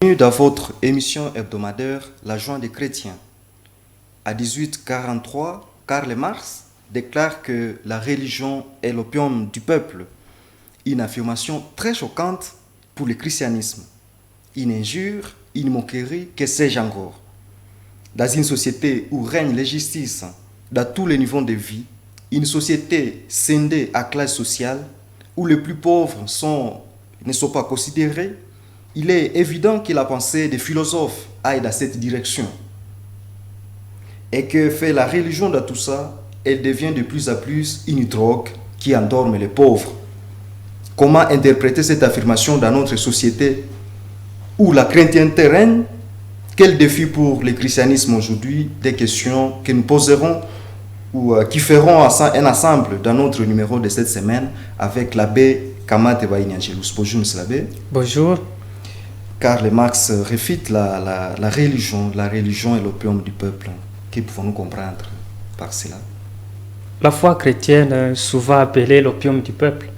Bienvenue dans votre émission hebdomadaire La Joie des chrétiens. À 1843, Karl Marx déclare que la religion est l'opium du peuple. Une affirmation très choquante pour le christianisme. Une injure, une moquerie, que sais-je encore. Dans une société où règne l'injustice dans tous les niveaux de vie, une société scindée à classe sociale, où les plus pauvres ne sont pas considérés, il est évident que la pensée des philosophes aille dans cette direction. Et que fait la religion dans tout ça? Elle devient de plus en plus une drogue qui endorme les pauvres. Comment interpréter cette affirmation dans notre société où la chrétienté règne? Quel défi pour le christianisme aujourd'hui? Des questions que nous poserons ou qui feront un ensemble dans notre numéro de cette semaine avec l'abbé Kamate Baïniangelus. Bonjour, monsieur l'abbé. Bonjour. Karl Marx réfute la religion est l'opium du peuple. Que pouvons-nous comprendre par cela? La foi chrétienne est souvent appelée l'opium du peuple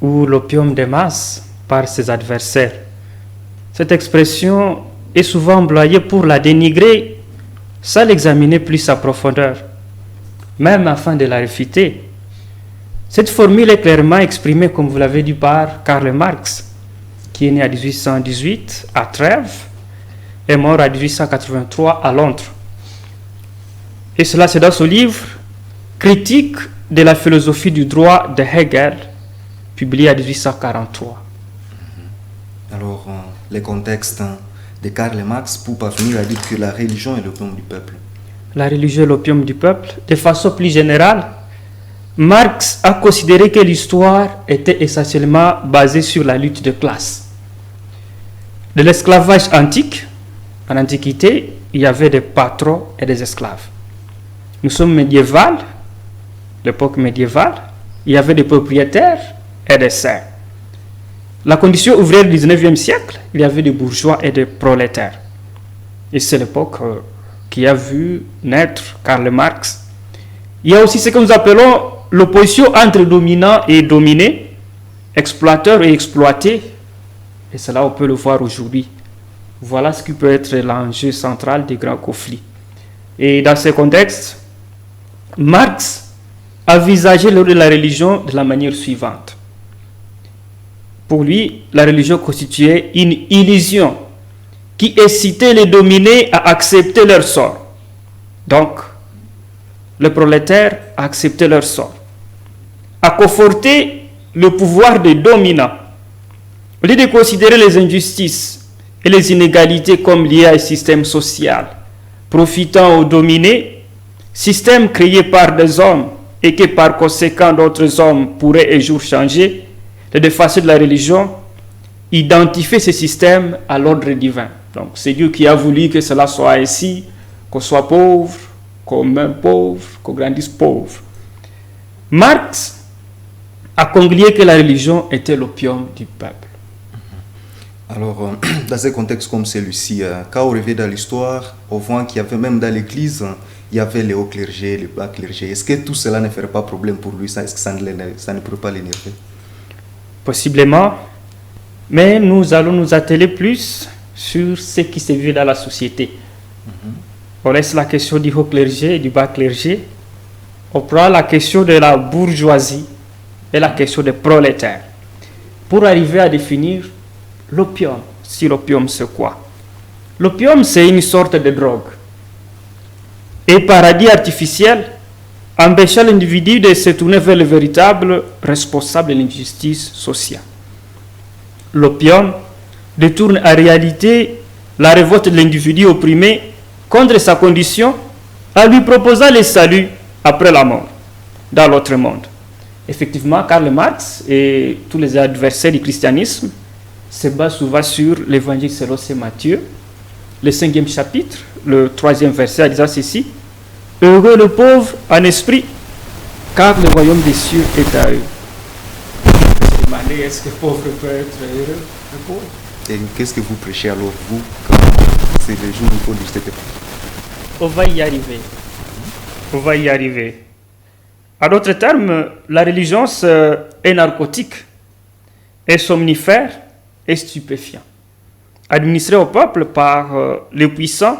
ou l'opium des masses par ses adversaires. Cette expression est souvent employée pour la dénigrer sans l'examiner plus à profondeur, même afin de la réfuter. Cette formule est clairement exprimée, comme vous l'avez dit, par Karl Marx, qui est né en 1818 à Trèves et mort en 1883 à Londres. Et cela, c'est dans son livre Critique de la philosophie du droit de Hegel, publié en 1843. Alors, le contexte de Karl Marx pour parvenir à dire que la religion est l'opium du peuple. La religion est l'opium du peuple. De façon plus générale, Marx a considéré que l'histoire était essentiellement basée sur la lutte de classe. De l'esclavage antique, en Antiquité, il y avait des patrons et des esclaves. Nous sommes médiévales, l'époque médiévale, il y avait des propriétaires et des serfs. La condition ouvrière du 19e siècle, il y avait des bourgeois et des prolétaires. Et c'est l'époque qui a vu naître Karl Marx. Il y a aussi ce que nous appelons l'opposition entre dominant et dominé, exploiteur et exploité. Et cela, on peut le voir aujourd'hui. Voilà ce qui peut être l'enjeu central des grands conflits. Et dans ce contexte, Marx a envisagé la religion de la manière suivante. Pour lui, la religion constituait une illusion qui incitait les dominés à accepter leur sort. Donc, les prolétaires à accepter leur sort, à conforter le pouvoir des dominants. Au lieu de considérer les injustices et les inégalités comme liées à un système social profitant aux dominés, système créé par des hommes et que par conséquent d'autres hommes pourraient un jour changer, les défenseurs de la religion identifient ce système à l'ordre divin. Donc c'est Dieu qui a voulu que cela soit ainsi, qu'on soit pauvre, qu'on meure pauvre, qu'on grandisse pauvre. Marx a conclu que la religion était l'opium du peuple. Alors, dans ce contexte comme celui-ci, quand on revient dans l'histoire, on voit qu'il y avait même dans l'église, il y avait les hauts clergés, les bas clergés. Est-ce que tout cela ne ferait pas problème pour lui? Est-ce que ça ne pourrait pas l'énerver? Possiblement, mais nous allons nous atteler plus sur ce qui se vit dans la société. On laisse la question du haut clergé et du bas clergé. On prend la question de la bourgeoisie et la question des prolétaires pour arriver à définir l'opium. Si l'opium, c'est quoi? L'opium, c'est une sorte de drogue et paradis artificiel empêchant l'individu de se tourner vers le véritable responsable de l'injustice sociale. L'opium détourne en réalité la révolte de l'individu opprimé contre sa condition en lui proposant le salut après la mort dans l'autre monde. Effectivement, Karl Marx et tous les adversaires du christianisme se basent souvent sur l'évangile selon saint Matthieu, le 5e chapitre, le 3e verset, en disant ceci: heureux le pauvre en esprit, car le royaume des cieux est à eux. Je me demandais, est-ce que le pauvre peut être heureux, le pauvre? Et qu'est-ce que vous prêchez alors, vous, quand c'est le jour où il faut dire cette époque? On va y arriver. On va y arriver. En d'autres termes, la religion est narcotique, est somnifère, est stupéfiant. administrée au peuple par les puissants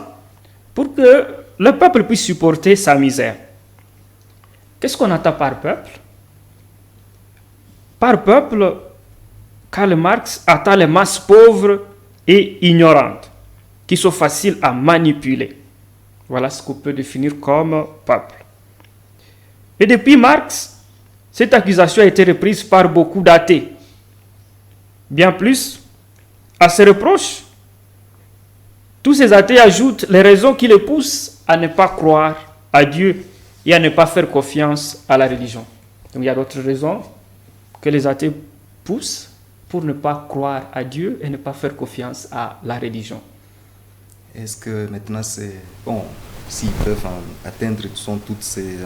pour que le peuple puisse supporter sa misère. Qu'est-ce qu'on entend par peuple? Par peuple, Karl Marx attend les masses pauvres et ignorantes, qui sont faciles à manipuler. Voilà ce qu'on peut définir comme peuple. Et depuis Marx, cette accusation a été reprise par beaucoup d'athées. Bien plus, à ces reproches, tous ces athées ajoutent les raisons qui les poussent à ne pas croire à Dieu et à ne pas faire confiance à la religion. Donc il y a d'autres raisons que les athées poussent pour ne pas croire à Dieu et ne pas faire confiance à la religion. Est-ce que maintenant c'est bon, s'ils peuvent atteindre toutes ces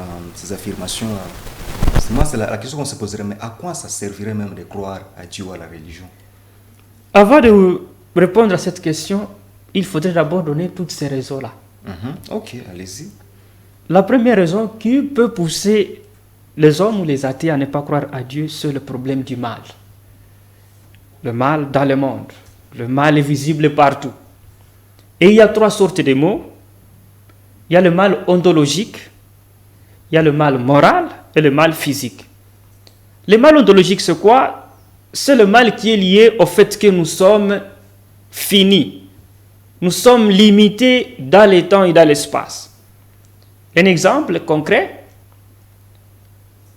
affirmations, moi c'est la question qu'on se poserait, mais à quoi ça servirait même de croire à Dieu ou à la religion? Avant de répondre à cette question, il faudrait d'abord donner toutes ces raisons-là. Ok, allez-y. La première raison qui peut pousser les hommes ou les athées à ne pas croire à Dieu, c'est le problème du mal. Le mal dans le monde. Le mal est visible partout. Et il y a trois sortes de maux. Il y a le mal ontologique, il y a le mal moral et le mal physique. Le mal ontologique, c'est quoi? C'est le mal qui est lié au fait que nous sommes finis. Nous sommes limités dans le temps et dans l'espace. Un exemple concret,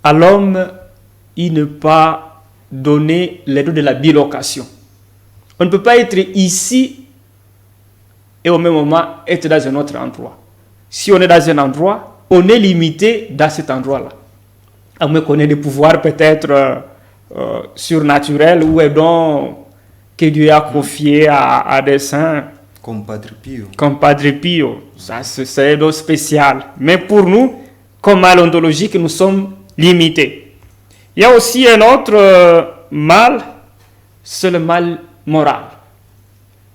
à l'homme, il n'est pas donné les dons de la bilocation. On ne peut pas être ici et au même moment être dans un autre endroit. Si on est dans un endroit, on est limité dans cet endroit-là. À moins qu'on ait des pouvoirs peut-être surnaturels ou des dons que Dieu a confiés à des saints. Comme Padre Pio. Comme Padre Pio. Ça, c'est un don spécial. Mais pour nous, comme mal ontologique, nous sommes limités. Il y a aussi un autre mal, c'est le mal moral.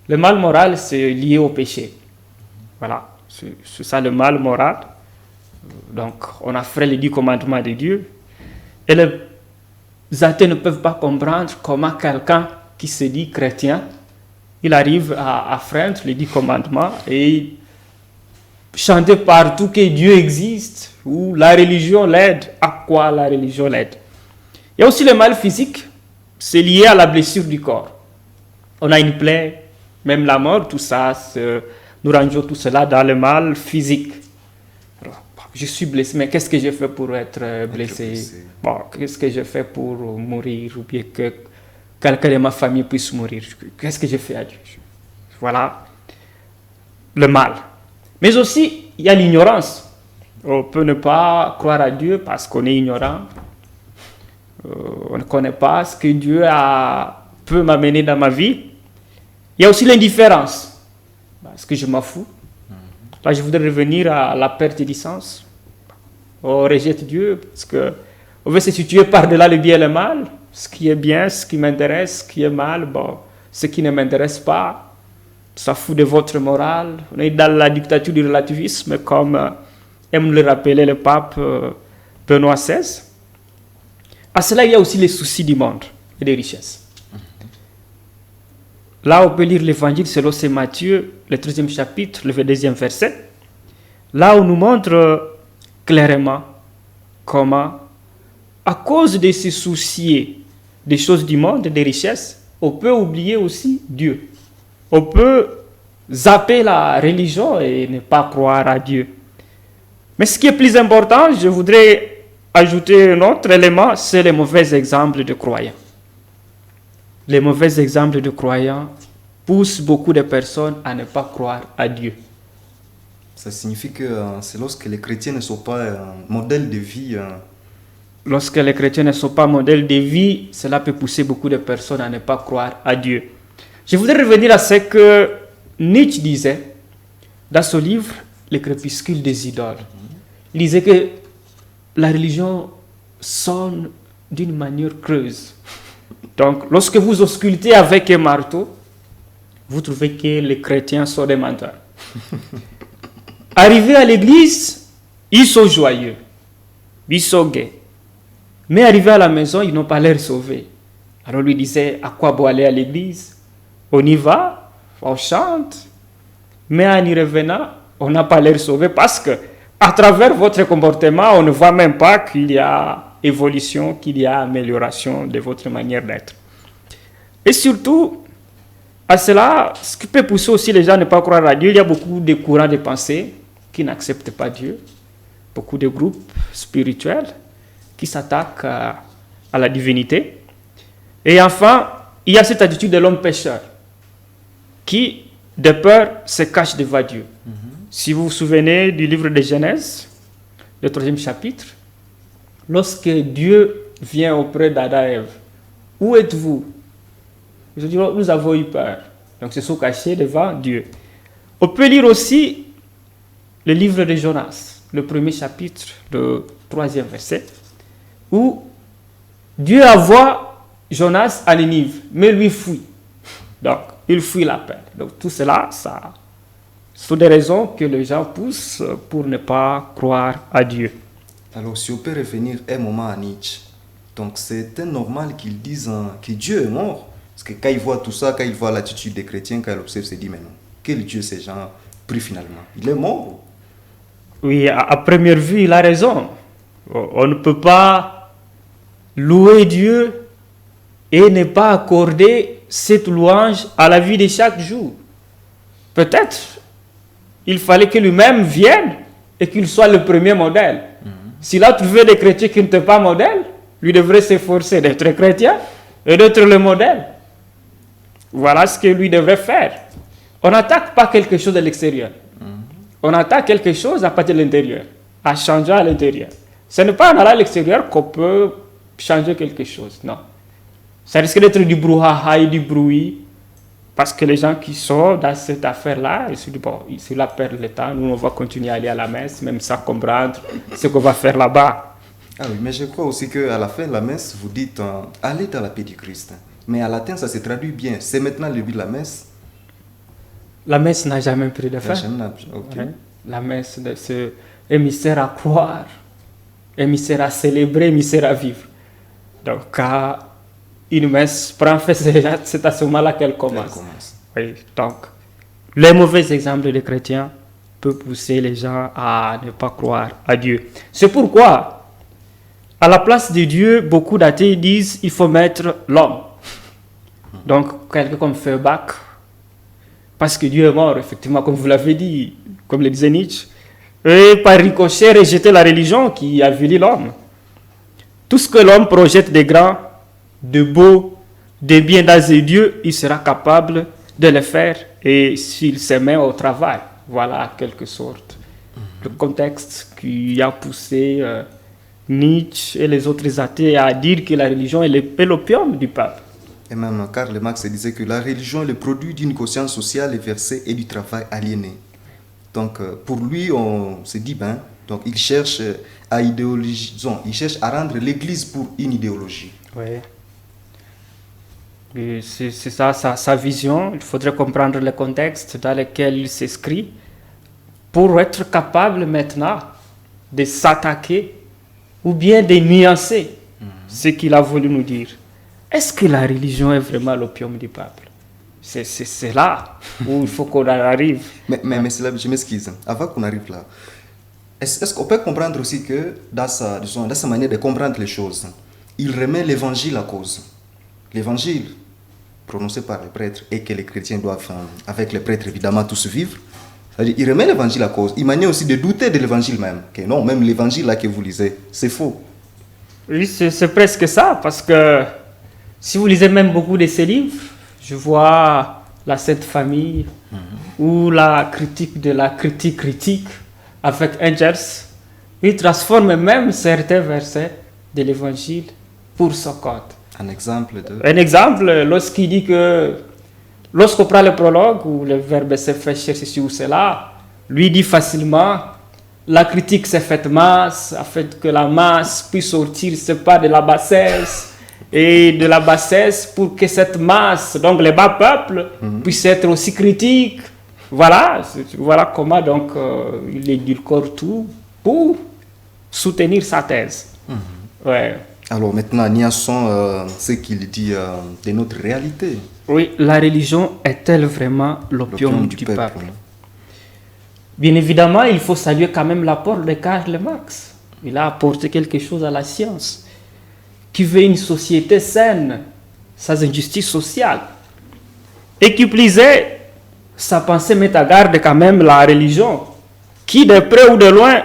Le mal moral, c'est lié au péché. Voilà, c'est ça le mal moral. Donc, on a fait les 10 commandements de Dieu. Et les athées ne peuvent pas comprendre comment quelqu'un qui se dit chrétien, il arrive à freindre les 10 commandements et chanter partout que Dieu existe ou la religion l'aide. À quoi la religion l'aide? Il y a aussi le mal physique, c'est lié à la blessure du corps. On a une plaie, même la mort, tout ça, nous rangeons tout cela dans le mal physique. Alors, je suis blessé, mais qu'est-ce que j'ai fait pour être blessé? Bon, qu'est-ce que j'ai fait pour mourir ou bien que quelqu'un de ma famille puisse mourir? Qu'est-ce que j'ai fait à Dieu? Voilà le mal. Mais aussi, il y a l'ignorance. On peut ne pas croire à Dieu parce qu'on est ignorant. On ne connaît pas ce que Dieu peut m'amener dans ma vie. Il y a aussi l'indifférence. Parce que je m'en fous. Là, je voudrais revenir à la perte de sens. On rejette Dieu parce qu'on veut se situer par-delà le bien et le mal. Ce qui est bien, ce qui m'intéresse, ce qui est mal, bon, ce qui ne m'intéresse pas, ça fout de votre morale. On est dans la dictature du relativisme, comme aime le rappeler le pape Benoît XVI. À cela, il y a aussi les soucis du monde et des richesses. Là, on peut lire l'évangile selon Saint Matthieu, le 13e chapitre, le 22e verset. Là, on nous montre clairement comment, à cause de se soucier des choses du monde et des richesses, on peut oublier aussi Dieu. On peut zapper la religion et ne pas croire à Dieu. Mais ce qui est plus important, je voudrais ajouter un autre élément, c'est les mauvais exemples de croyants. Les mauvais exemples de croyants poussent beaucoup de personnes à ne pas croire à Dieu. Ça signifie que c'est lorsque les chrétiens ne sont pas un modèle de vie. Lorsque les chrétiens ne sont pas modèles de vie, cela peut pousser beaucoup de personnes à ne pas croire à Dieu. Je voudrais revenir à ce que Nietzsche disait dans son livre « Le crépuscule des idoles ». Il disait que la religion sonne d'une manière creuse. Donc, lorsque vous auscultez avec un marteau, vous trouvez que les chrétiens sont des menteurs. Arrivés à l'église, ils sont joyeux, ils sont gais. Mais arrivés à la maison, ils n'ont pas l'air sauvés. Alors lui disait, à quoi bon aller à l'église? On y va, on chante, mais en y revenant, on n'a pas l'air sauvé parce que à travers votre comportement, on ne voit même pas qu'il y a évolution, qu'il y a amélioration de votre manière d'être. Et surtout, à cela, ce qui peut pousser aussi les gens à ne pas croire à Dieu, il y a beaucoup de courants de pensée qui n'acceptent pas Dieu, beaucoup de groupes spirituels qui s'attaquent à la divinité. Et enfin, il y a cette attitude de l'homme pécheur qui, de peur, se cache devant Dieu. Si vous vous souvenez du livre de Genèse, le 3e chapitre, lorsque Dieu vient auprès d'Adam et Ève, où êtes-vous? Ils disent, nous avons eu peur. Donc, ils se sont cachés devant Dieu. On peut lire aussi le livre de Jonas, le 1er chapitre, le 3e verset, où Dieu envoie Jonas à Ninive, mais lui fuit. Donc, il fuit la peur. Donc, tout cela, ça sont des raisons que les gens poussent pour ne pas croire à Dieu. Alors, si on peut revenir un moment à Nietzsche, donc c'était normal qu'ils disent que Dieu est mort. Parce que quand ils voient tout ça, quand ils voient l'attitude des chrétiens, quand ils observent, ils se disent, mais non, quel Dieu ces gens pris finalement? Il est mort. Oui, à première vue, il a raison. On ne peut pas louer Dieu et ne pas accorder cette louange à la vie de chaque jour. Peut-être il fallait que lui-même vienne et qu'il soit le premier modèle. S'il a trouvé des chrétiens qui n'étaient pas modèles, lui devrait s'efforcer d'être chrétien et d'être le modèle. Voilà ce que lui devrait faire. On n'attaque pas quelque chose de l'extérieur. On attaque quelque chose à partir de l'intérieur, en changeant à l'intérieur. Ce n'est pas en allant à l'extérieur qu'on peut changer quelque chose, non. Ça risque d'être du brouhaha et du bruit, parce que les gens qui sont dans cette affaire-là, ils se disent, bon, cela perd le temps, nous on va continuer à aller à la messe, même sans comprendre ce qu'on va faire là-bas. Ah oui, mais je crois aussi qu'à la fin de la messe, vous dites, allez dans la paix du Christ. Mais à latin, ça se traduit bien. C'est maintenant le but de la messe. La messe n'a jamais pris de fin. Okay. La messe, c'est un mystère à croire, un mystère à célébrer, un mystère à vivre. Donc, quand une messe prend fin, c'est à ce moment-là qu'elle commence. Oui, donc, les mauvais exemples des chrétiens peuvent pousser les gens à ne pas croire à Dieu. C'est pourquoi, à la place de Dieu, beaucoup d'athées disent qu'il faut mettre l'homme. Donc, quelqu'un comme Feuerbach, parce que Dieu est mort, effectivement, comme vous l'avez dit, comme le disait Nietzsche, et par ricochet, rejeter la religion qui avilit l'homme. Tout ce que l'homme projette de grand, de beau, de bien dans ses dieux, il sera capable de le faire, et s'il se met au travail. Voilà, en quelque sorte, le contexte qui a poussé Nietzsche et les autres athées à dire que la religion est l'opium du peuple. Et même Karl Marx disait que la religion est le produit d'une conscience sociale versée et du travail aliéné. Donc pour lui, on se dit, donc il cherche à il cherche à rendre l'Église pour une idéologie. Oui. C'est ça sa vision. Il faudrait comprendre le contexte dans lequel il s'inscrit pour être capable maintenant de s'attaquer ou bien de nuancer ce qu'il a voulu nous dire. Est-ce que la religion est vraiment l'opium du peuple? C'est là où il faut qu'on en arrive. Mais c'est là, je m'excuse. Avant qu'on arrive là, est-ce qu'on peut comprendre aussi que dans sa manière de comprendre les choses, il remet l'évangile à cause? L'évangile prononcé par les prêtres et que les chrétiens doivent, avec les prêtres évidemment, tous vivre. C'est-à-dire, il remet l'évangile à cause. Il manie aussi de douter de l'évangile même. Que non, même l'évangile là que vous lisez, c'est faux. Oui, c'est presque ça, parce que si vous lisez même beaucoup de ces livres, je vois la Sainte Famille ou la critique de la critique avec Engels. Il transforme même certains versets de l'évangile pour son compte. Un exemple lorsqu'il dit que lorsqu'on prend le prologue où le verbe s'est fait chercher ceci ou cela, lui dit facilement la critique s'est faite masse, afin que la masse puisse sortir, c'est pas de la bassesse. Et de la bassesse pour que cette masse, donc les bas peuples, puissent être aussi critiques. Voilà comment donc il édulcore tout pour soutenir sa thèse. Ouais. Alors maintenant, Niasson, ce qu'il dit de notre réalité. Oui, la religion est-elle vraiment l'opium du peuple? Bien évidemment, il faut saluer quand même l'apport de Karl Marx. Il a apporté quelque chose à la science, qui veut une société saine, sans injustice sociale. Et qui plus est, sa pensée met à garde quand même la religion, qui de près ou de loin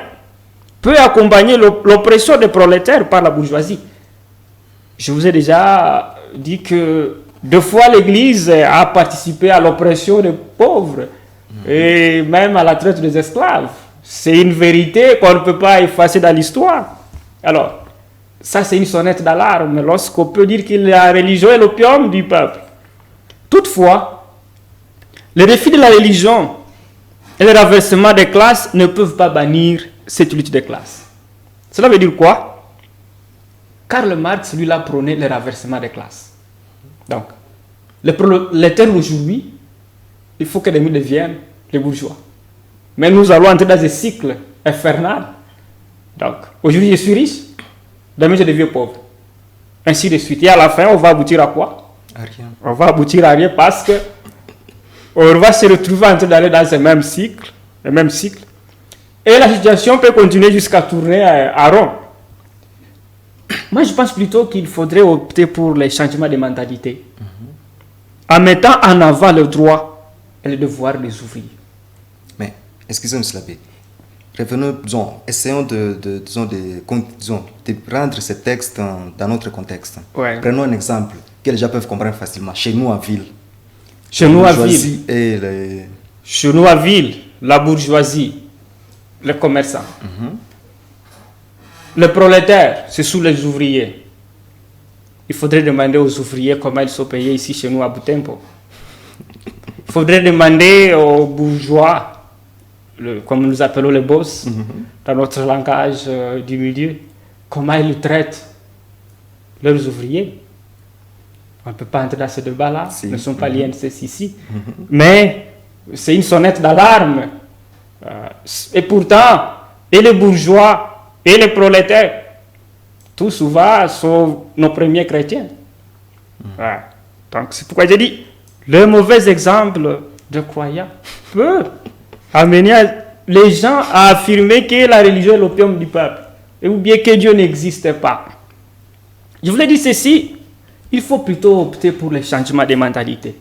peut accompagner l'oppression des prolétaires par la bourgeoisie. Je vous ai déjà dit que 2 fois l'Église a participé à l'oppression des pauvres et même à la traite des esclaves. C'est une vérité qu'on ne peut pas effacer dans l'histoire. Alors, ça c'est une sonnette d'alarme lorsqu'on peut dire que la religion est l'opium du peuple. Toutefois, les défis de la religion et le renversement des classes ne peuvent pas bannir cette lutte des classes. Cela veut dire quoi? Karl Marx, lui, a prôné le renversement des classes. Donc, les prolétaires aujourd'hui, il faut que les mieux deviennent les bourgeois. Mais nous allons entrer dans un cycle infernal. Donc, aujourd'hui, je suis riche, demain, je deviens pauvre. Ainsi de suite. Et à la fin, on va aboutir à quoi? À rien. On va aboutir à rien parce que on va se retrouver en train d'aller dans le même cycle. Et la situation peut continuer jusqu'à tourner à rond. Moi, je pense plutôt qu'il faudrait opter pour les changements de mentalité. En mettant en avant le droit et le devoir des ouvriers. Mais, excusez-moi, Slabé. Revenons, essayons de rendre ce texte dans notre contexte. Ouais. Prenons un exemple que les gens peuvent comprendre facilement. Chez nous, en ville. Chez nous, à ville, la bourgeoisie, les commerçants. Les prolétaires, c'est sous les ouvriers. Il faudrait demander aux ouvriers comment ils sont payés ici chez nous à Butembo. Il faudrait demander aux bourgeois, comme nous appelons les boss, dans notre langage du milieu, comment ils traitent leurs ouvriers. On ne peut pas entrer dans ce débat-là, nous ne sommes pas l'INCC ici. Mais c'est une sonnette d'alarme. Et pourtant, et les bourgeois et les prolétaires, tout souvent sont nos premiers chrétiens. Donc c'est pourquoi j'ai dit, le mauvais exemple de croyants peut amener les gens à affirmer que la religion est l'opium du peuple, ou bien que Dieu n'existe pas. Je voulais dire ceci, il faut plutôt opter pour le changement des mentalités,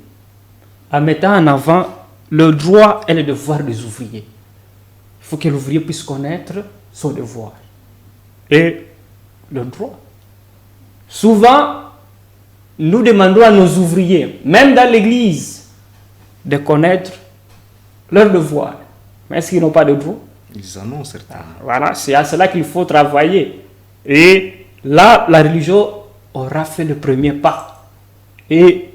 en mettant en avant le droit et le devoir des ouvriers. Il faut que l'ouvrier puisse connaître son devoir et le droit. Souvent, nous demandons à nos ouvriers, même dans l'église, de connaître leurs devoirs. Mais est-ce qu'ils n'ont pas de droit? Ils en ont certains. Voilà, c'est à cela qu'il faut travailler. Et là, la religion aura fait le premier pas. Et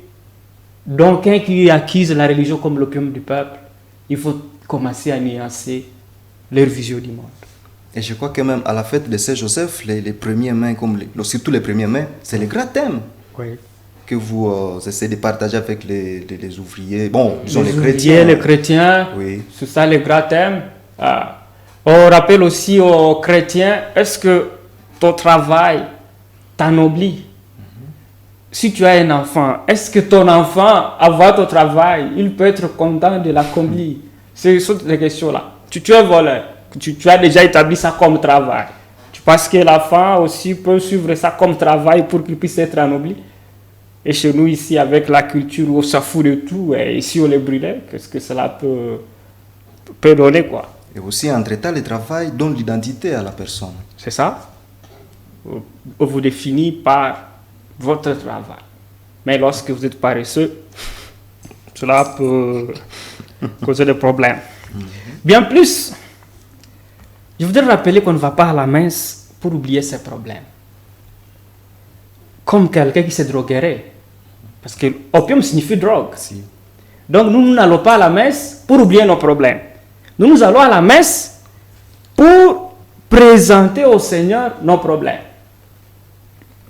donc, un qui acquise la religion comme l'opium du peuple, il faut commencer à nuancer leur vision du monde. Et je crois que même à la fête de Saint-Joseph, les premiers mains, surtout les premiers mains, c'est les grands thèmes que vous essayez de partager avec les ouvriers. Bon, disons les chrétiens. Les chrétiens, c'est ça les grands thèmes. On rappelle aussi aux chrétiens, est-ce que ton travail t'anoblit? Si tu as un enfant, est-ce que ton enfant, avant ton travail, il peut être content de l'accomplir? Ce sont des questions-là. Tu es voleur. Tu as déjà établi ça comme travail. Tu penses que l'enfant aussi peut suivre ça comme travail pour qu'il puisse être anobli? Et chez nous, ici, avec la culture où on s'en fout de tout, et ici on les brûlait, qu'est-ce que cela peut donner, quoi? Et aussi, entre-temps, le travail donne l'identité à la personne. C'est ça? On vous définit par votre travail. Mais lorsque vous êtes paresseux, cela peut causer des problèmes. Bien plus, je voudrais rappeler qu'on ne va pas à la messe pour oublier ses problèmes. Comme quelqu'un qui se droguerait. Parce que opium signifie drogue. Si. Donc nous n'allons pas à la messe pour oublier nos problèmes. Nous allons à la messe pour présenter au Seigneur nos problèmes.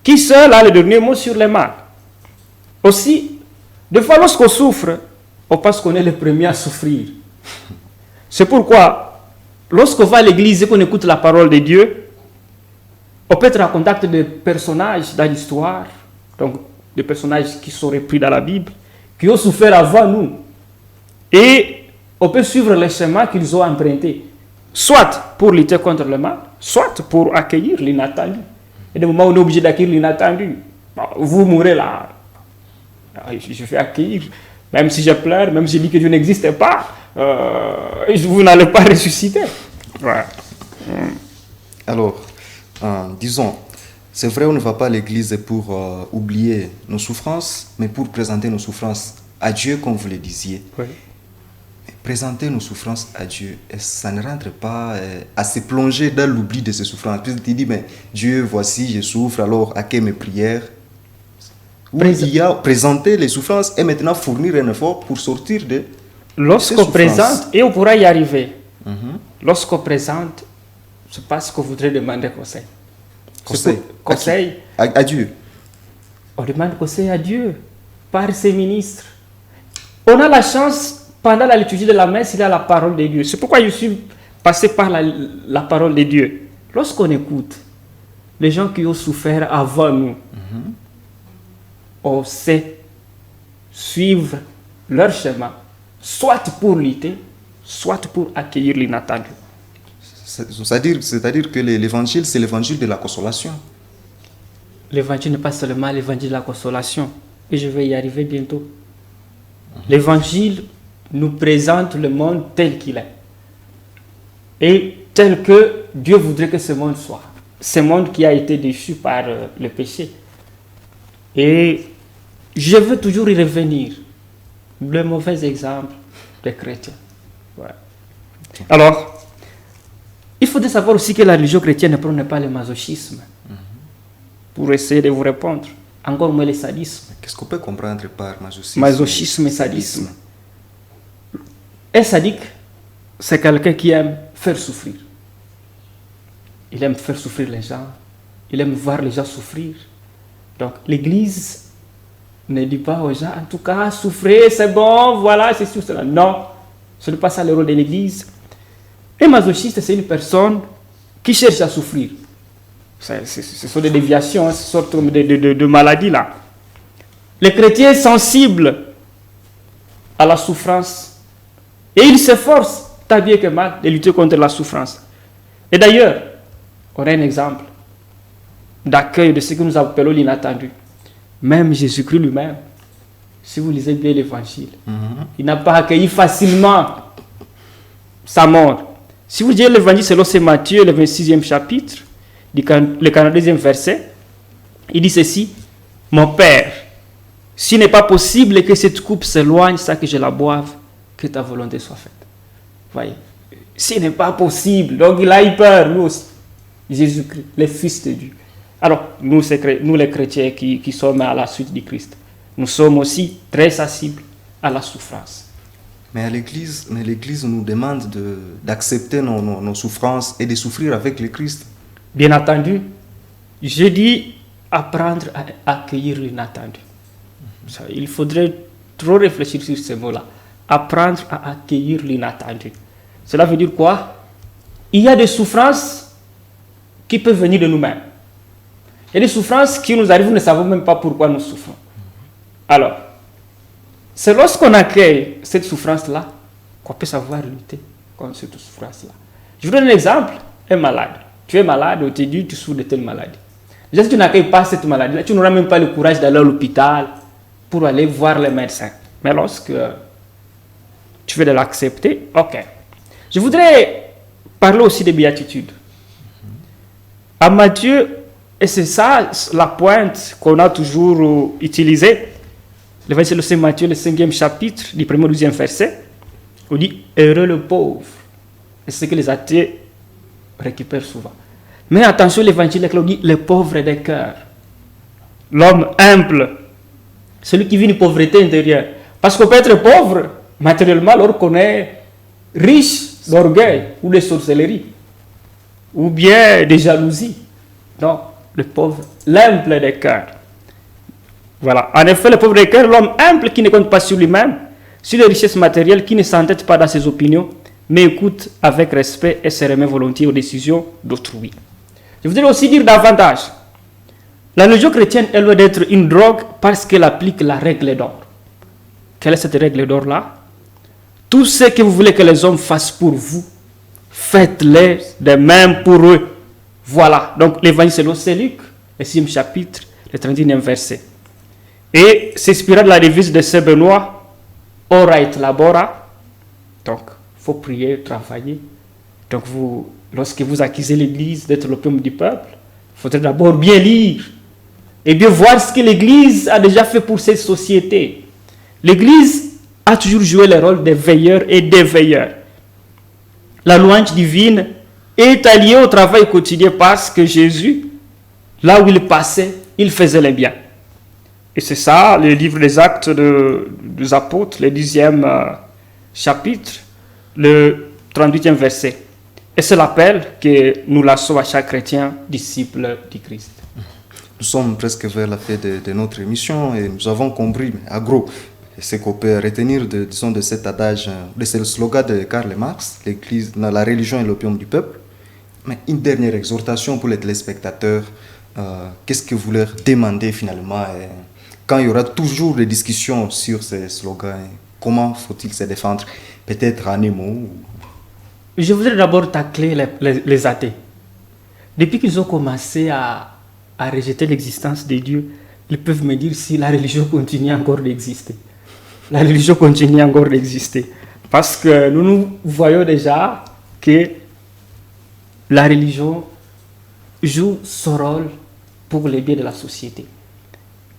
Qui seul a le dernier mot sur les mal. Aussi, des fois lorsqu'on souffre, on pense qu'on est le premier à souffrir. C'est pourquoi, lorsqu'on va à l'église et qu'on écoute la parole de Dieu, On peut être en contact de personnages dans l'histoire, donc des personnages qui sont repris dans la Bible, qui ont souffert avant nous. Et on peut suivre les chemins qu'ils ont empruntés, soit pour lutter contre le mal, soit pour accueillir l'inattendu. Et du moment où on est obligé d'accueillir l'inattendu, vous mourrez là. Je vais accueillir, même si je pleure, même si je dis que Dieu n'existe pas, vous n'allez pas ressusciter. Ouais. Alors, disons, c'est vrai, on ne va pas à l'église pour oublier nos souffrances, mais pour présenter nos souffrances à Dieu, comme vous le disiez. Oui. Présenter nos souffrances à Dieu, ça ne rentre pas à se plonger dans l'oubli de ces souffrances. Puis tu dis, mais Dieu, voici, je souffre, alors accueille mes prières. Oui, il y a présenter les souffrances et maintenant fournir un effort pour sortir de Lorsqu'on présente, et on pourra y arriver, lorsqu'on présente, c'est pas ce qu'on voudrait demander conseil. Conseil à Dieu. On demande conseil à Dieu par ses ministres. On a la chance, pendant la liturgie de la messe, il y a la parole de Dieu. C'est pourquoi je suis passé par la parole de Dieu. Lorsqu'on écoute les gens qui ont souffert avant nous, on sait suivre leur chemin, soit pour lutter, soit pour accueillir l'inattendu. C'est-à-dire que l'évangile, c'est l'évangile de la consolation. L'évangile n'est pas seulement l'évangile de la consolation, et je vais y arriver bientôt. L'évangile nous présente le monde tel qu'il est, et tel que Dieu voudrait que ce monde soit. Ce monde qui a été déchu par le péché. Et je veux toujours y revenir. Le mauvais exemple des chrétiens. Ouais. Alors, il faudrait savoir aussi que la religion chrétienne ne prône pas le masochisme. Pour essayer de vous répondre. Encore moins le sadisme. Qu'est-ce qu'on peut comprendre par masochisme? Masochisme et sadisme. Un sadique, c'est quelqu'un qui aime faire souffrir. Il aime faire souffrir les gens. Il aime voir les gens souffrir. Donc, l'Église ne dit pas aux gens, en tout cas, souffrez, c'est bon, voilà, c'est sûr, cela. Non, ce n'est pas ça le rôle de l'Église. Un masochiste, c'est une personne qui cherche à souffrir. Ce sont des déviations, ce sorte de maladies là. Les chrétiens sensibles à la souffrance, et ils s'efforcent, tant bien que mal, de lutter contre la souffrance. Et d'ailleurs, on a un exemple d'accueil de ce que nous appelons l'inattendu. Même Jésus-Christ lui-même, si vous lisez bien l'Évangile, il n'a pas accueilli facilement sa mort. Si vous lisez l'Évangile selon Saint Matthieu, le 26e chapitre, le 42e verset, il dit ceci: mon Père, s'il n'est pas possible que cette coupe s'éloigne sans que je la boive, que ta volonté soit faite. Voyez, s'il n'est pas possible, donc il a eu peur, nous aussi. Jésus-Christ, le Fils de Dieu. Alors, nous les chrétiens qui sommes à la suite du Christ, nous sommes aussi très sensibles à la souffrance. Mais l'Église nous demande d'accepter nos souffrances et de souffrir avec le Christ. Bien entendu, je dis apprendre à accueillir l'inattendu. Il faudrait trop réfléchir sur ces mots-là. Apprendre à accueillir l'inattendu. Cela veut dire quoi? Il y a des souffrances qui peuvent venir de nous-mêmes. Il y a des souffrances qui nous arrivent, nous ne savons même pas pourquoi nous souffrons. Alors, c'est lorsqu'on accueille cette souffrance-là qu'on peut savoir lutter contre cette souffrance-là. Je vous donne un exemple, un malade. Tu es malade, on te dit tu souffres de telle maladie. Déjà, si tu n'accueilles pas cette maladie-là, tu n'auras même pas le courage d'aller à l'hôpital pour aller voir les médecins. Mais lorsque tu veux de l'accepter, ok. Je voudrais parler aussi des béatitudes. À Matthieu, et c'est ça la pointe qu'on a toujours utilisée, le verset de Saint Matthieu, le 5e chapitre, du 1er au 12e verset, on dit « Heureux le pauvre ». Et c'est ce que les athées récupèrent souvent. Mais attention, l'évangile dit « le pauvre de cœur ». L'homme humble, celui qui vit une pauvreté intérieure. Parce qu'on peut être pauvre matériellement alors qu'on est riche d'orgueil ou de sorcellerie ou bien de jalousie. Non, le pauvre, l'humble de cœur. Voilà. En effet, le pauvre de cœur, l'homme humble qui ne compte pas sur lui-même, sur les richesses matérielles, qui ne s'entête pas dans ses opinions, mais écoute avec respect et se remet volontiers aux décisions d'autrui. Je voudrais aussi dire davantage. La religion chrétienne est loin d'être une drogue parce qu'elle applique la règle d'or. Quelle est cette règle d'or-là? Tout ce que vous voulez que les hommes fassent pour vous, faites-les de même pour eux. Voilà. Donc l'évangile selon Saint Luc, le 6e chapitre, le 31e verset. Et s'inspirant de la devise de Saint Benoît, ora et labora. Donc, il faut prier, travailler. Donc, lorsque vous accusez l'Église d'être l'opium du peuple, il faudrait d'abord bien lire et bien voir ce que l'Église a déjà fait pour cette société. L'Église a toujours joué le rôle des veilleurs et des veilleurs. La louange divine est alliée au travail quotidien parce que Jésus, là où il passait, il faisait le bien. Et c'est ça, le livre des Actes des Apôtres, le 10e chapitre, le 38e verset. Et c'est l'appel que nous lançons à chaque chrétien, disciple du Christ. Nous sommes presque vers la fin de notre émission et nous avons compris, à gros, ce qu'on peut retenir de cet adage, de ce slogan de Karl Marx, l'Église, la religion est l'opium du peuple. Mais une dernière exhortation pour les téléspectateurs, qu'est-ce que vous leur demandez finalement quand il y aura toujours des discussions sur ces slogans, comment faut-il se défendre? Peut-être en émo. Je voudrais d'abord tacler les athées. Depuis qu'ils ont commencé à rejeter l'existence de Dieu, ils peuvent me dire si la religion continue encore d'exister. La religion continue encore d'exister. Parce que nous voyons déjà que la religion joue son rôle pour le bien de la société.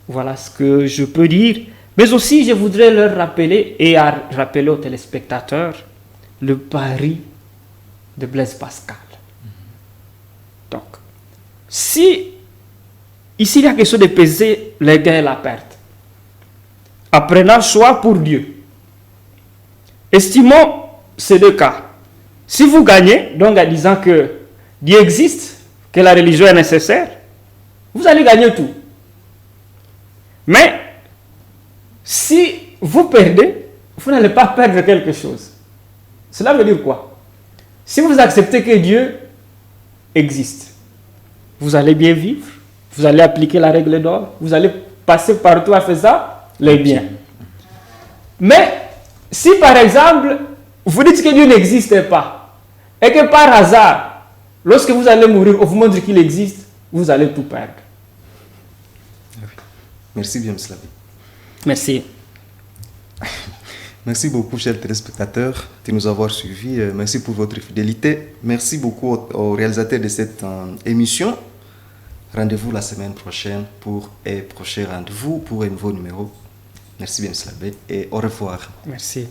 Voilà ce que je peux dire. Mais aussi, je voudrais leur rappeler et rappeler aux téléspectateurs le pari de Blaise Pascal. Donc, si ici il y a question de peser les gains et la perte, apprenant choix pour Dieu, estimons ces deux cas. Si vous gagnez, donc en disant que Dieu existe, que la religion est nécessaire, vous allez gagner tout. Mais si vous perdez, vous n'allez pas perdre quelque chose. Cela veut dire quoi? Si vous acceptez que Dieu existe, vous allez bien vivre, vous allez appliquer la règle d'or, vous allez passer partout à faire ça, les biens. Mais si par exemple, vous dites que Dieu n'existe pas, et que par hasard, lorsque vous allez mourir, on vous montre qu'il existe, vous allez tout perdre. Merci bien, M. Slavi. Merci. Merci beaucoup, chers téléspectateurs, de nous avoir suivis. Merci pour votre fidélité. Merci beaucoup aux réalisateurs de cette émission. Rendez-vous la semaine prochaine pour un prochain rendez-vous, pour un nouveau numéro. Merci bien, M. Slavi, et au revoir. Merci.